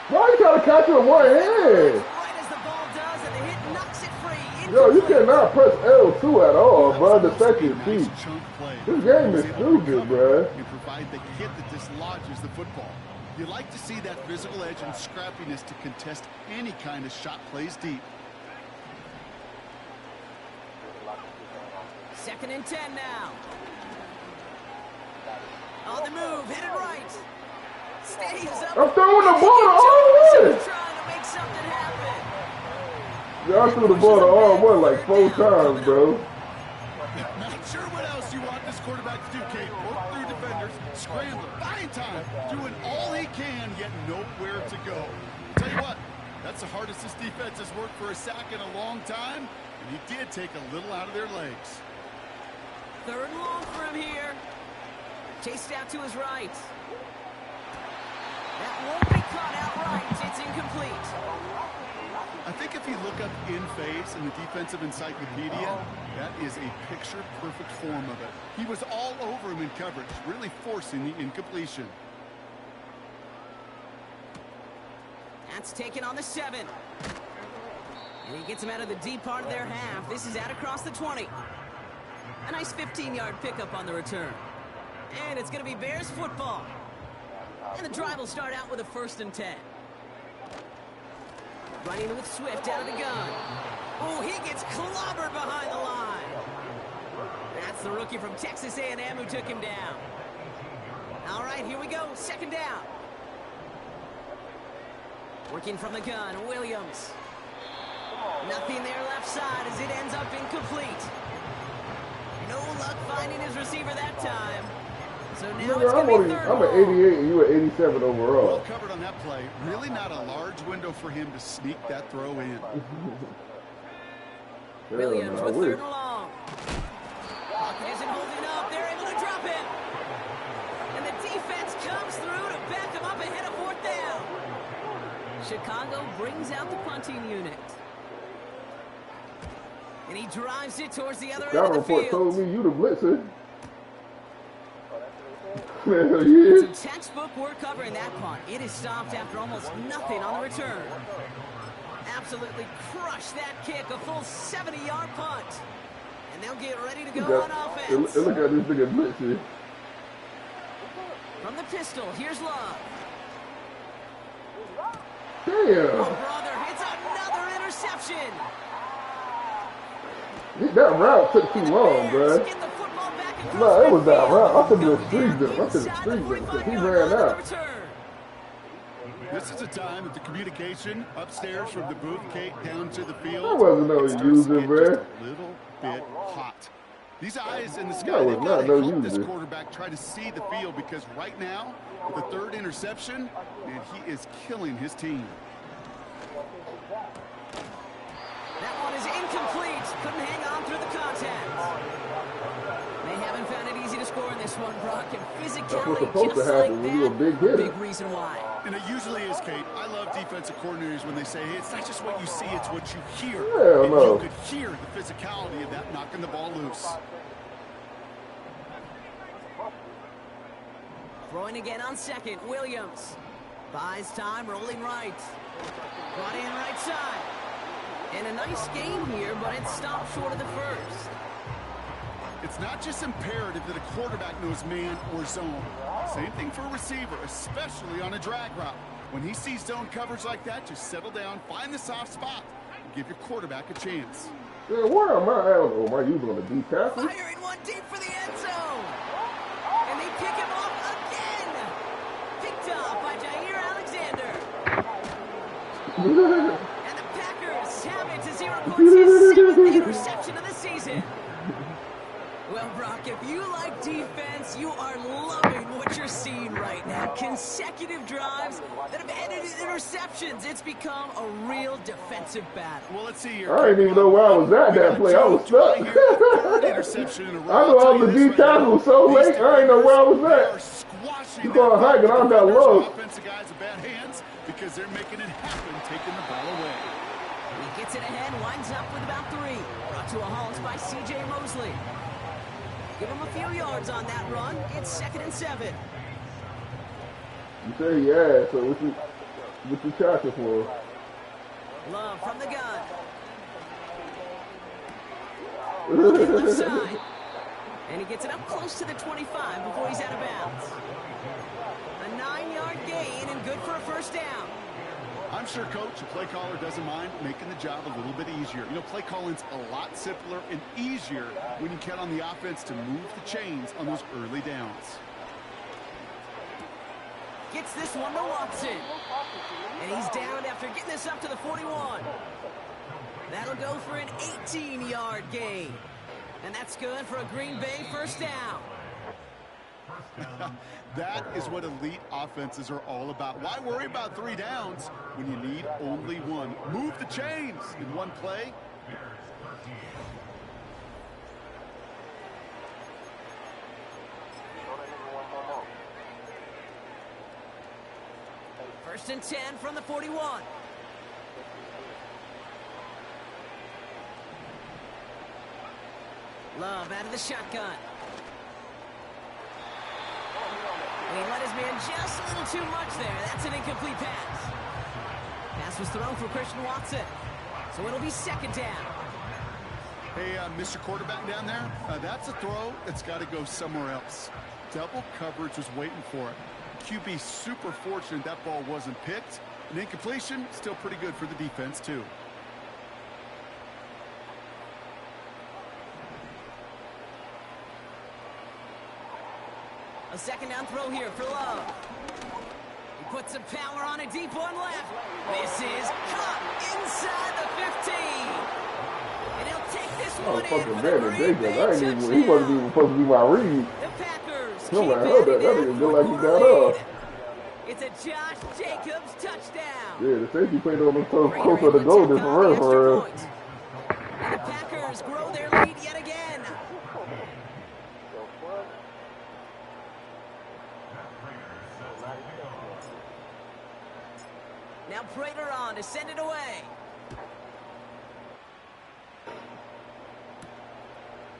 Why you trying to catch it with one hand? Right as the ball does, and the hit knocks it free. Yo, you cannot press L2 at all, bro. The second key. This game is stupid, bro. You provide the hit that dislodges the football. You like to see that physical edge and scrappiness to contest any kind of shot plays deep. 2nd and 10 now. On the move, headed right. Stays up. I'm throwing the ball to R1. Trying to make something happen. Y'all threw the ball to R1 like 4 times, bro. Not sure what else you want this quarterback to do, Kate. Work through defenders, scramble, buying time, doing all he can, yet nowhere to go. Tell you what, that's the hardest this defense has worked for a sack in a long time, and he did take a little out of their legs. 3rd and long for him here. Chased out to his right. That won't be caught outright. It's incomplete. I think if you look up in phase in the defensive encyclopedia, that is a picture-perfect form of it. He was all over him in coverage, really forcing the incompletion. That's taken on the 7. And he gets him out of the deep part of their half. This is out across the 20. A nice 15-yard pickup on the return. And it's going to be Bears football. And the drive will start out with a 1st and 10. Running with Swift out of the gun. Oh, he gets clobbered behind the line. That's the rookie from Texas A&M who took him down. All right, here we go. 2nd down. Working from the gun, Williams. Nothing there left side as it ends up incomplete. No luck finding his receiver that time. So now it's going to be 3rd. I'm at 88 and you at 87 overall. Well covered on that play. Really not a large window for him to sneak that throw in. Williams with 3rd and long. Pocket isn't holding up. They're able to drop him. And the defense comes through to back him up ahead of 4th down. Chicago brings out the punting unit. And he drives it towards the other end Scouting of the report field. told me you the blitzer. Hell yeah. Some textbook work covering that punt. It is stopped after almost nothing on the return. Absolutely crushed that kick, a full 70-yard punt. And they'll get ready to go on offense. Look at this nigga blitzer. From the pistol, here's Love. Damn. Oh, brother, it's another interception. That route took too long, bro. Get the football back across No, it was that midfield. route. I should have Going streaked down him. I should have inside the streaked him because he 45-yard ran line on the out. return. This is a time that the communication upstairs from the booth, Kate, down to the field. That wasn't no it starts user, to get bro. just a little bit hot. These eyes in the sky, That was they've got not to no help this user. quarterback try to see the field because right now, with the third interception, man, he is killing his team. That one is incomplete. Couldn't hang on through the contact. They haven't found it easy to score in this one, Brock. And That's what's physicality supposed to just happen like when you're a that. big hitter. Big reason why. And it usually is, Kate. I love defensive coordinators when they say, hey, it's not just what you see, it's what you hear. Hell and no. you could hear the physicality of that knocking the ball loose. Throwing again on second, Williams. Buys time, rolling right. Brought in right side. And a nice game here, but it stopped short of the first. It's not just imperative that a quarterback knows man or zone. Same thing for a receiver, especially on a drag route. When he sees zone coverage like that, just settle down, find the soft spot, and give your quarterback a chance. Yeah, where am I? I don't know. Am I using on the deep tackle? Firing one deep for the end zone. And they pick him off again. Picked off by Jair Alexander. And the Packers have it to 0 points, his 7th interception of the season. Well, Brock, if you like defense, you are loving what you're seeing right now. Consecutive drives that have ended in interceptions. It's become a real defensive battle. Well, let's see here. I didn't even know where I was at that play. I was stuck. Interception in a row. I know all the deep tackles so late. I didn't know where I was at. You going high, and I got low. Offensive guys have bad hands because they're making it happen, taking the ball away. He gets it ahead, winds up with about 3. Brought to a halt by C.J. Mosley. Give him a few yards on that run. It's 2nd and 7. You say he asked, so what you charging for? Love from the gun. Left side. And he gets it up close to the 25 before he's out of bounds. A 9-yard gain and good for a first down. I'm sure, Coach, the play caller doesn't mind making the job a little bit easier. You know, play calling's a lot simpler and easier when you count on the offense to move the chains on those early downs. Gets this one to Watson. And he's down after getting this up to the 41. That'll go for an 18-yard gain. And that's good for a Green Bay first down. That is what elite offenses are all about. Why worry about 3 downs when you need only 1? Move the chains in one play. First and 10 from the 41. Love out of the shotgun. And he let his man just a little too much there. That's an incomplete pass. Pass was thrown for Christian Watson. So it'll be 2nd down. Hey, Mr. Quarterback down there, that's a throw that's got to go somewhere else. Double coverage was waiting for it. QB super fortunate that ball wasn't picked. An incompletion, still pretty good for the defense, too. A 2nd down throw here for Love. He puts some power on a deep one left. This is caught inside the 15. And he'll take this one in fucking for bad the at Green Jacobs. Bay I ain't even, touchdown. he wasn't even supposed to be my read. The Packers Somebody keep heard that. adding That to nigga the look like he got lead. off. It's a Josh Jacobs touchdown. Yeah, the safety played on the toe closer to goal than for real, for real. And the Packers grow their lead yet again. Now Prater on to send it away.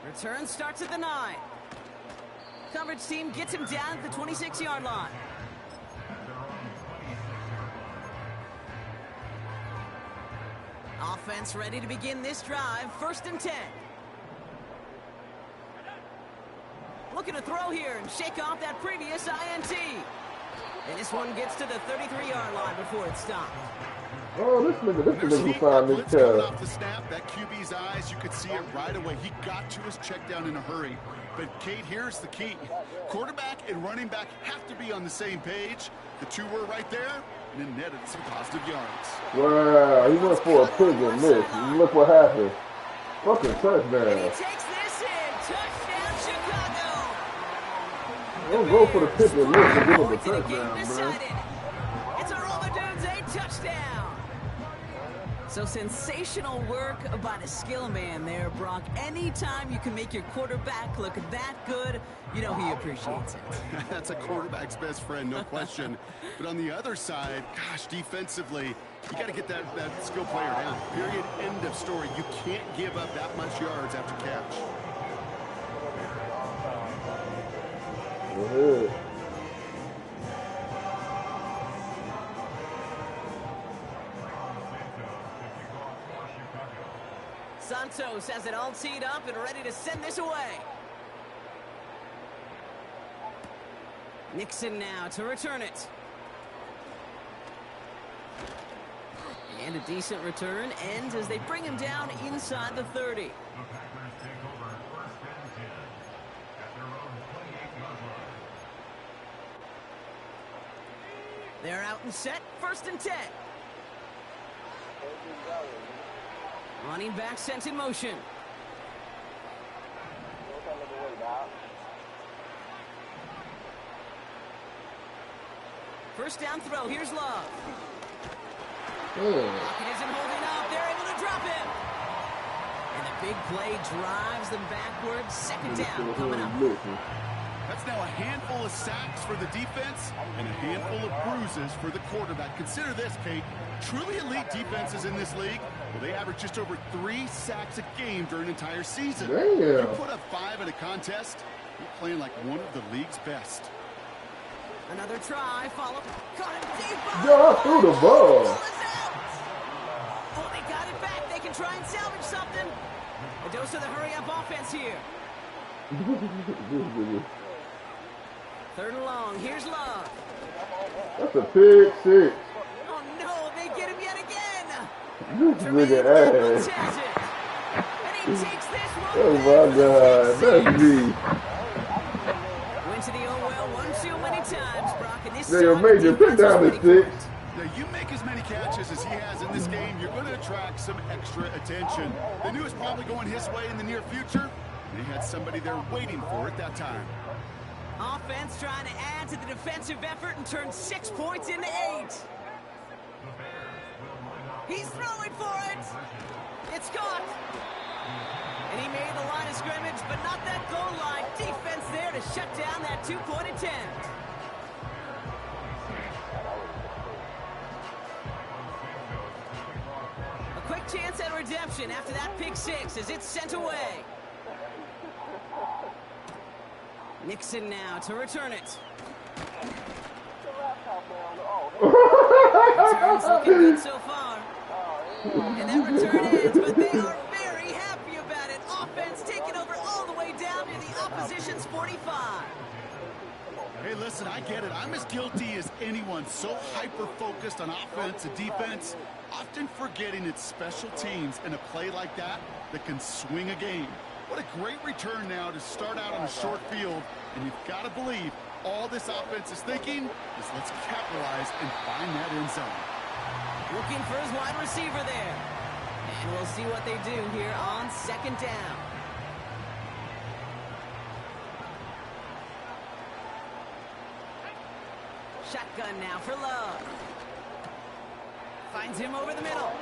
Return starts at the 9. Coverage team gets him down at the 26-yard line. Offense ready to begin this drive. 1st and 10. Looking to throw here and shake off that previous INT. And this one gets to the 33-yard line before it stopped. Oh, this nigga found this coming off the snap, that QB's eyes, you could see it right away. He got to his check down in a hurry. But, Kate, here's the key. Quarterback and running back have to be on the same page. The two were right there, and then netted some positive yards. Wow, he went for a pick and missed. Look what happened. Fucking touchdown. And he takes this in. Touchdown, Chicago. Don't go for the pick and miss and give him a touchdown, man. It's a Romadunes touchdown. So sensational work by the skill man there, Brock. Anytime you can make your quarterback look that good, you know he appreciates it. That's a quarterback's best friend, no question. But on the other side, gosh, defensively, you got to get that skill player down. Period. End of story. You can't give up that much yards after catch. Go ahead. Santos has it all teed up and ready to send this away. Nixon now to return it. And a decent return ends as they bring him down inside the 30. They're out and set. 1st and 10. Running back sent in motion. First down throw. Here's Love. Pocket isn't holding up. They're able to drop him. And the big play drives them backwards. 2nd down coming up. That's now a handful of sacks for the defense and a handful of bruises for the quarterback. Consider this, Kate. Truly elite defenses in this league, well, they average just over 3 sacks a game during an entire season. Damn. You put up 5 in a contest, you're playing like one of the league's best. Another try, follow. Caught him deep. Yo, I threw the ball. Oh, they got it back. They can try and salvage something. A dose of the hurry-up offense here. 3rd and long. Here's Love. That's a pick 6. Oh, no. They get him yet again. This nigga ass. And he takes this one. Oh, my God. That's me. Went to the oh-well one too many times, Brock. And this Nigga, Major, put down the 6. Now, you make as many catches as he has in this game, you're going to attract some extra attention. They knew it was probably going his way in the near future. They had somebody there waiting for it that time. Offense trying to add to the defensive effort and turn 6 points into 8. He's throwing for it. It's caught. And he made the line of scrimmage, but not that goal line. Defense there to shut down that 2-point attempt. A quick chance at redemption after that pick 6 as it's sent away. Nixon now to return it. Return's looking good so far. And that return ends, but they are very happy about it. Offense taking over all the way down to the opposition's 45. Hey, listen, I get it. I'm as guilty as anyone. So hyper-focused on offense and defense, often forgetting it's special teams in a play like that that can swing a game. What a great return now to start out on a short field, and you've got to believe all this offense is thinking is let's capitalize and find that end zone. Looking for his wide receiver there. And we'll see what they do here on 2nd down. Shotgun now for Love. Finds him over the middle.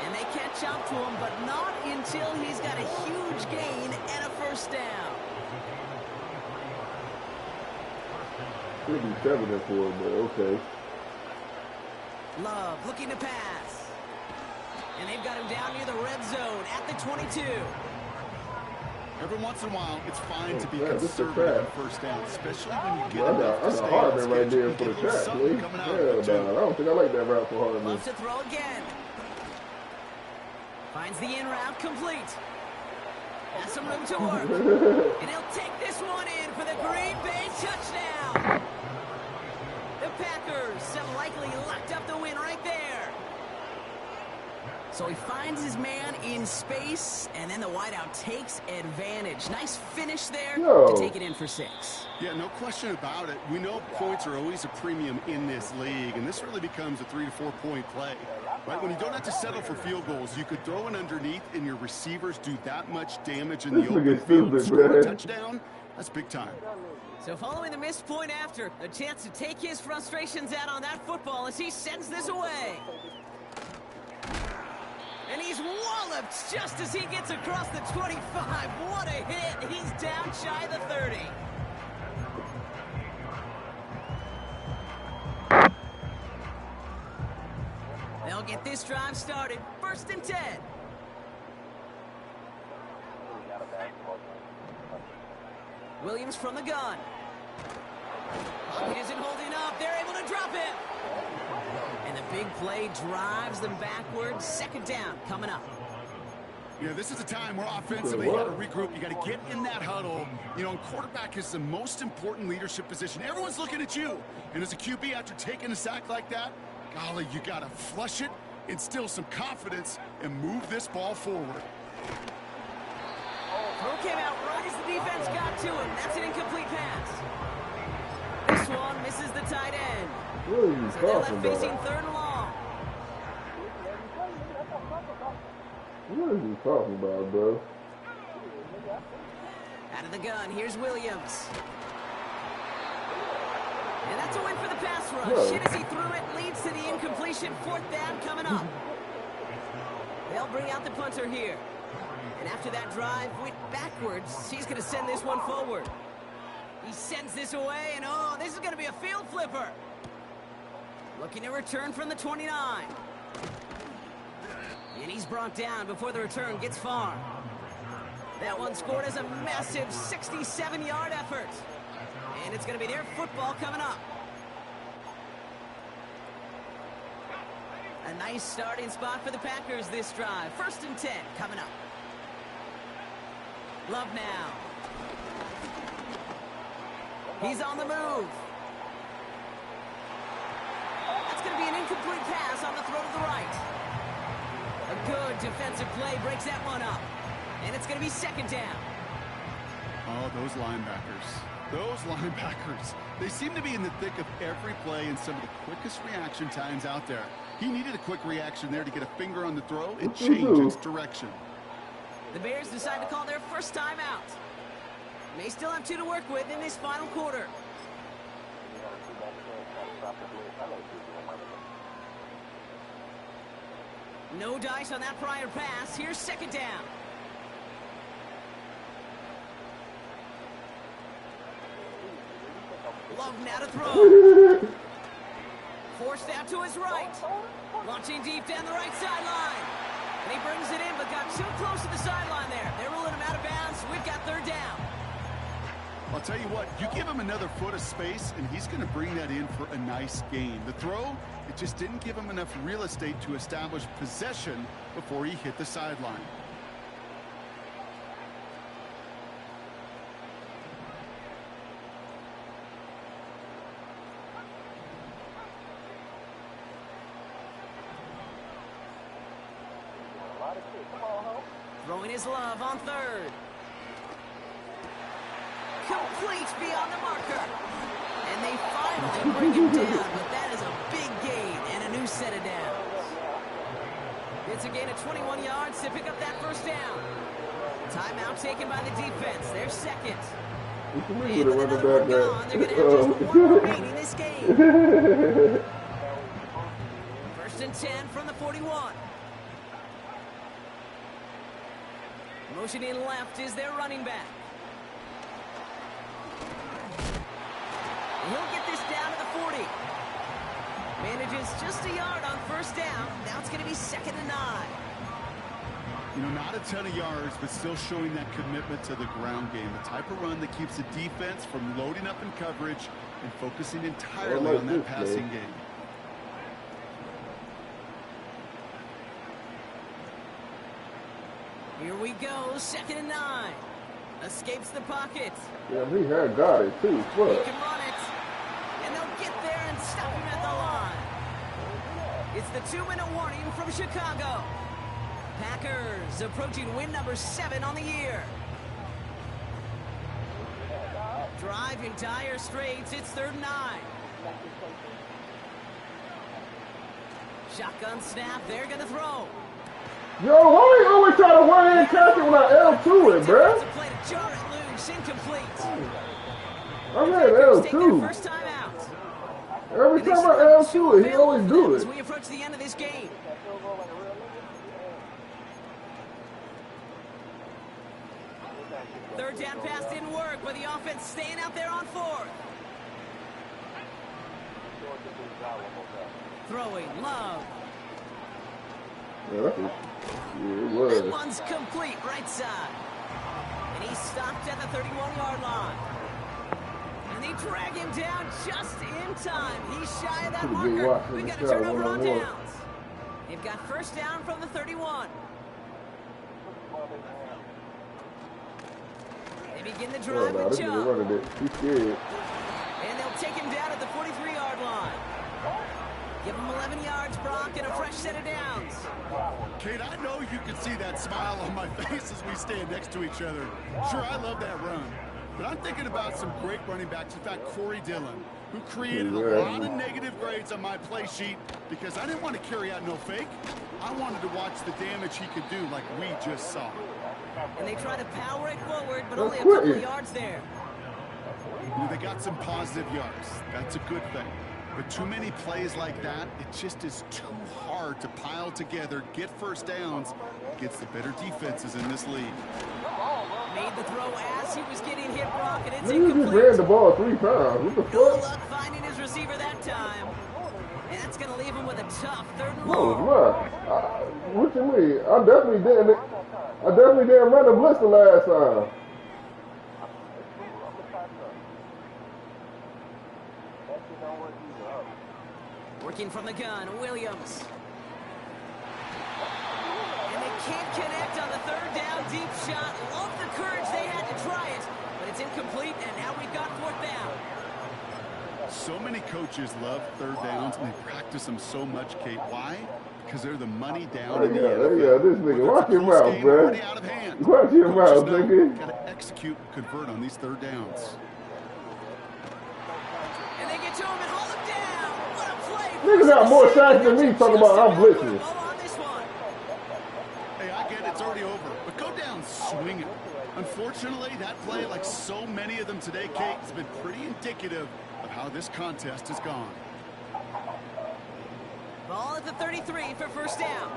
And they catch up to him, but not until he's got a huge gain and a 1st down. Could be 7 for him, but okay. Love looking to pass. And they've got him down near the red zone at the 22. Every once in a while, it's fine to be Yeah, this is conservative trash. on first down, especially when you get Well, enough to I stay got on Hardman right schedule there and for get the a little track, something please. coming out Yeah, of it, too. I don't think I like that route for Hardman. Loves to throw again. Finds the in route complete. Has some room to work. And he'll take this one in for the Green Bay touchdown. The Packers have likely locked up the win right there. So he finds his man in space, and then the wideout takes advantage. Nice finish there to take it in for 6. Yeah, no question about it. We know points are always a premium in this league, and this really becomes a 3 to 4 point play. Right, when you don't have to settle for field goals, you could throw it underneath, and your receivers do that much damage in the open field. Score a touchdown, that's big time. So following the missed point after, a chance to take his frustrations out on that football as he sends this away. And he's walloped just as he gets across the 25. What a hit. He's down shy of the 30. They'll get this drive started. 1st and 10. Williams from the gun. Pocket isn't holding up. They're able to drop it. And the big play drives them backwards. 2nd down coming up. Yeah, this is a time where offensively you got to regroup. You got to get in that huddle. You know, and quarterback is the most important leadership position. Everyone's looking at you. And as a QB, after taking a sack like that, golly, you got to flush it, instill some confidence, and move this ball forward. Throw came out right as the defense got to him. That's an incomplete pass. This one misses the tight end. What are you So they're left talking facing about? 3rd and long. What are you talking about, bro? Out of the gun, here's Williams. And that's a win for the pass rush. Whoa. Shit as he threw it, leads to the incompletion. 4th down coming up. They'll bring out the punter here. And after that drive went backwards, he's going to send this one forward. He sends this away, and oh, this is going to be a field flipper. Looking to return from the 29. And he's brought down before the return gets far. That one scored as a massive 67-yard effort. And it's going to be their football coming up. A nice starting spot for the Packers this drive. 1st and 10 coming up. Love now. He's on the move. That's going to be an incomplete pass on the throw to the right. A good defensive play breaks that one up. And it's going to be 2nd down. Oh, those linebackers. Those linebackers. They seem to be in the thick of every play and some of the quickest reaction times out there. He needed a quick reaction there to get a finger on the throw and change its direction. The Bears decide to call their first time out. They still have 2 to work with in this final quarter. No dice on that prior pass. Here's 2nd down. Love now to throw. Forced out to his right. Launching deep down the right sideline. And he brings it in, but got too close to the sideline there. They're ruling him out of bounds. We've got 3rd down. I'll tell you what, you give him another foot of space, and he's going to bring that in for a nice gain. The throw, it just didn't give him enough real estate to establish possession before he hit the sideline. Throwing his love on 3rd. Complete beyond the marker. And they finally bring him down, but that is a big gain and a new set of downs. It's a gain of 21 yards to pick up that 1st down. Timeout taken by the defense. Their 2nd. And with another one gone, they're going to have just 1 remaining this game. 1st and 10 from the 41. Motioning left is their running back. And he'll get this down to the 40. Manages just a yard on 1st down. Now it's going to be 2nd and 9. You know, not a ton of yards, but still showing that commitment to the ground game. The type of run that keeps the defense from loading up in coverage and focusing entirely on that passing game. Here we go, 2nd and 9. Escapes the pocket. Yeah, he had got it too. He can run it. And they'll get there and stop him at the line. It's the 2-minute warning from Chicago. Packers approaching win number 7 on the year. Driving dire straits, it's 3rd and 9. Shotgun snap, they're gonna throw. Yo, why you always try to run in and catch it when I L2 it, bruh? Play to jar it loose, incomplete. I'm at L2. First time out. Every time I L2 it, he always do it. As we approach the end of this game. Third down pass didn't work, but the offense staying out there on 4th. Throwing, Love. Yeah, it was. That one's complete, right side. And he stopped at the 31-yard line. And they drag him down just in time. He's shy of that marker. We've got a turnover on downs. They've got first down from the 31. They begin the drive with Joe. He's scared. And they'll take him down at the 43-yard line. Give him 11 yards, Brock, and a fresh set of downs. Kate, I know you can see that smile on my face as we stand next to each other. Sure, I love that run. But I'm thinking about some great running backs. In fact, Corey Dillon, who created a lot of negative grades on my play sheet because I didn't want to carry out no fake. I wanted to watch the damage he could do like we just saw. And they try to power it forward, but only a couple of yards there. You know, they got some positive yards. That's a good thing. But too many plays like that, it just is too hard to pile together, get first downs against the better defenses in this league. Made the throw as he was getting hit, Brock, and it's incomplete. He just ran the ball 3 times. What the fuck? No luck finding his receiver that time. And that's going to leave him with a tough 3rd and long. What you mean? I definitely didn't run the blitz the last time. Working from the gun, Williams. And they can't connect on the 3rd down deep shot. Love the courage they had to try it, but it's incomplete, and now we've got 4th down. So many coaches love 3rd downs, and they practice them so much, Kate. Why? Because they're the money down in the NFL. Yeah, this nigga, watch your mouth, bro. Watch your mouth, nigga. Got to execute and convert on these 3rd downs. And they get to him and haul him down. What a play. Niggas got more sacks than me talking about I'm blitzing. Hey, I get it. It's already over. But go down swinging. Unfortunately, that play, like so many of them today, Kate, has been pretty indicative of how this contest has gone. Ball at the 33 for first down.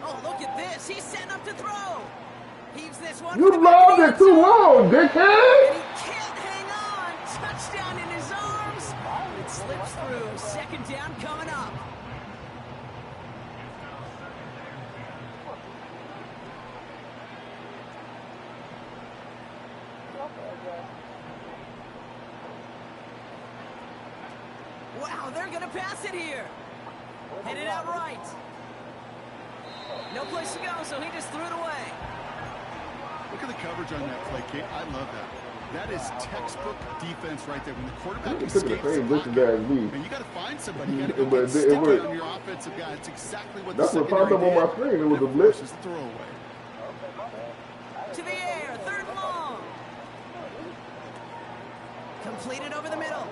Oh, look at this. He's setting up to throw. Heaves this one. You lobbed it too long, dickhead. And he can't hang on. Touchdown in his arms. It slips through. 2nd down coming up. Wow, they're going to pass it here. Headed out right. No place to go, so he just threw it away. Look at the coverage on that play, Kate. I love that. That is textbook defense right there. When the quarterback escapes the pocket, and you got to find somebody. You got to go stick on your offensive guy. It's exactly what the secondary did. That's what popped up on my screen. It was a blitz. Just throw away. To the air, 3rd and long. Completed over the middle.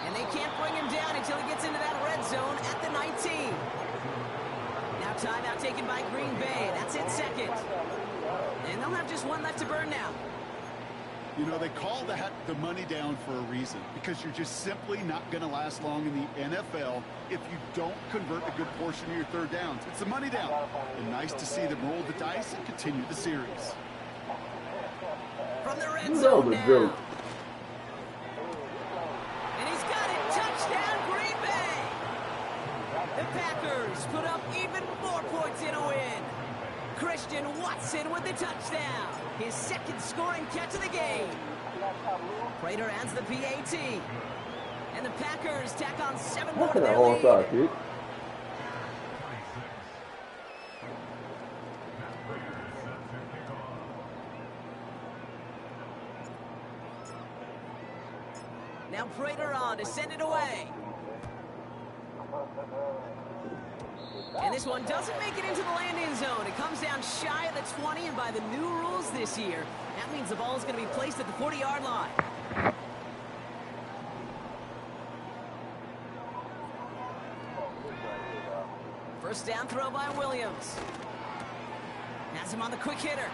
And they can't bring him down until he gets into that red zone at the 19. Now timeout taken by Green Bay. That's it, 2nd. And they'll have just 1 left to burn now. You know, they call that the money down for a reason, because you're just simply not going to last long in the NFL if you don't convert a good portion of your 3rd downs. It's the money down. And nice to see them roll the dice and continue the series. From the red zone now. put up even more points in a win. Christian Watson with the touchdown. His second scoring catch of the game. Prater adds the PAT. And the Packers tack on 7 more to their lead. Now Prater on to send it away. And this one doesn't make it into the landing zone. It comes down shy of the 20, and by the new rules this year, that means the ball is going to be placed at the 40-yard line. First down throw by Williams. Has him on the quick hitter.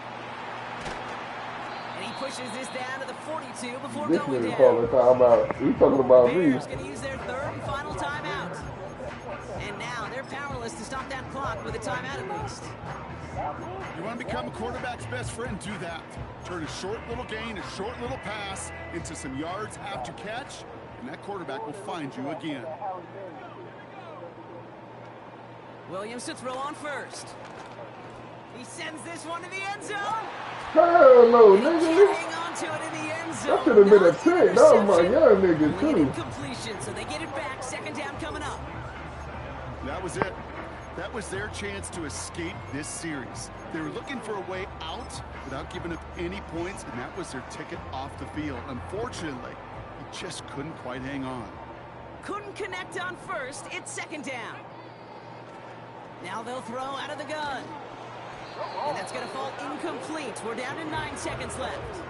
And he pushes this down to the 42 before going down. Calling timeout. He's talking about me. Bears going to use their third and final timeout. And now they're powerless to stop that clock with a timeout at least. You want to become a quarterback's best friend, do that. Turn a short little gain, a short little pass into some yards after catch, and that quarterback will find you again. Williams to throw on first. He sends this one to the end zone. Hell no, nigga. Hang on to it in the end zone. That should have been a pick. That was my young nigga, too. Completion, so they get it back. Second down coming up. That was it. That was their chance to escape this series. They were looking for a way out without giving up any points, and that was their ticket off the field. Unfortunately, he just couldn't quite hang on. Couldn't connect on first. It's second down. Now they'll throw out of the gun. And that's going to fall incomplete. We're down to 9 seconds left.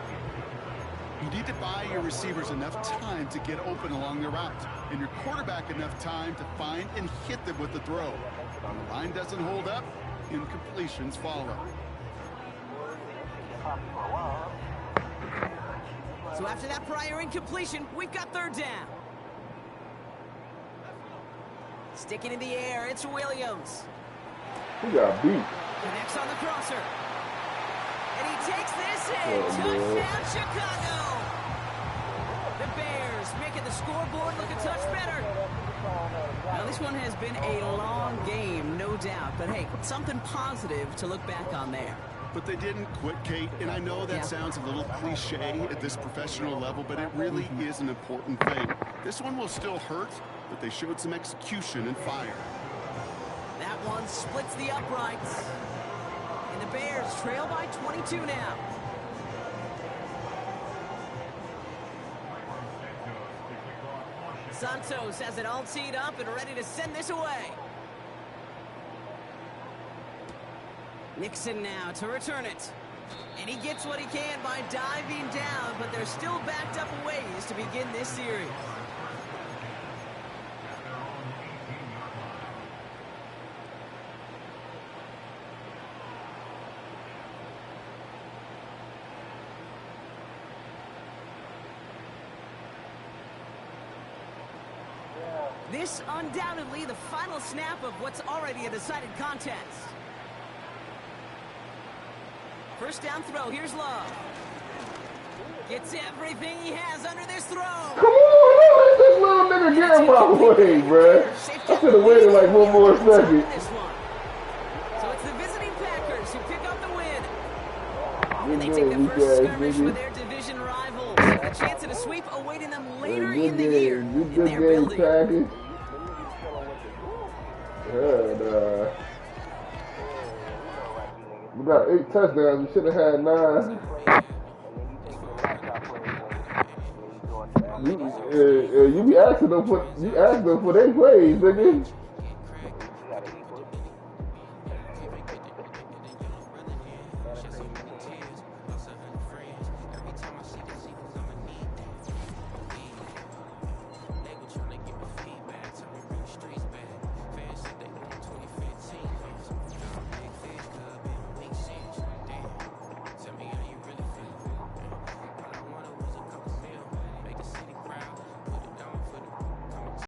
You need to buy your receivers enough time to get open along the route, and your quarterback enough time to find and hit them with the throw. When the line doesn't hold up, incompletions follow. So after that prior incompletion, we've got third down. Sticking in the air, it's Williams. He got beat. Connects on the crosser. And he takes this in. Touchdown, Chicago. The Bears making the scoreboard look a touch better. Now, this one has been a long game, no doubt. But, hey, something positive to look back on there. But they didn't quit, Kate, and I know that sounds a little cliche at this professional level, but it really is an important thing. This one will still hurt, but they showed some execution and fire. That one splits the uprights. And the Bears trail by 22 now. Santos has it all teed up and ready to send this away. Nixon now to return it. And he gets what he can by diving down, but they're still backed up a ways to begin this series. This undoubtedly the final snap of what's already a decided contest. First down throw, here's Love. Gets everything he has under this throw. Come on, let this little nigga get in my way, bruh. I should have waited like one more second. So it's the visiting Packers who pick up the win. And they take the first skirmish with their division rivals. A chance at a sweep awaiting them later in the year in their building. And, we got 8 touchdowns. We should have had 9. You be asking them for their plays, nigga.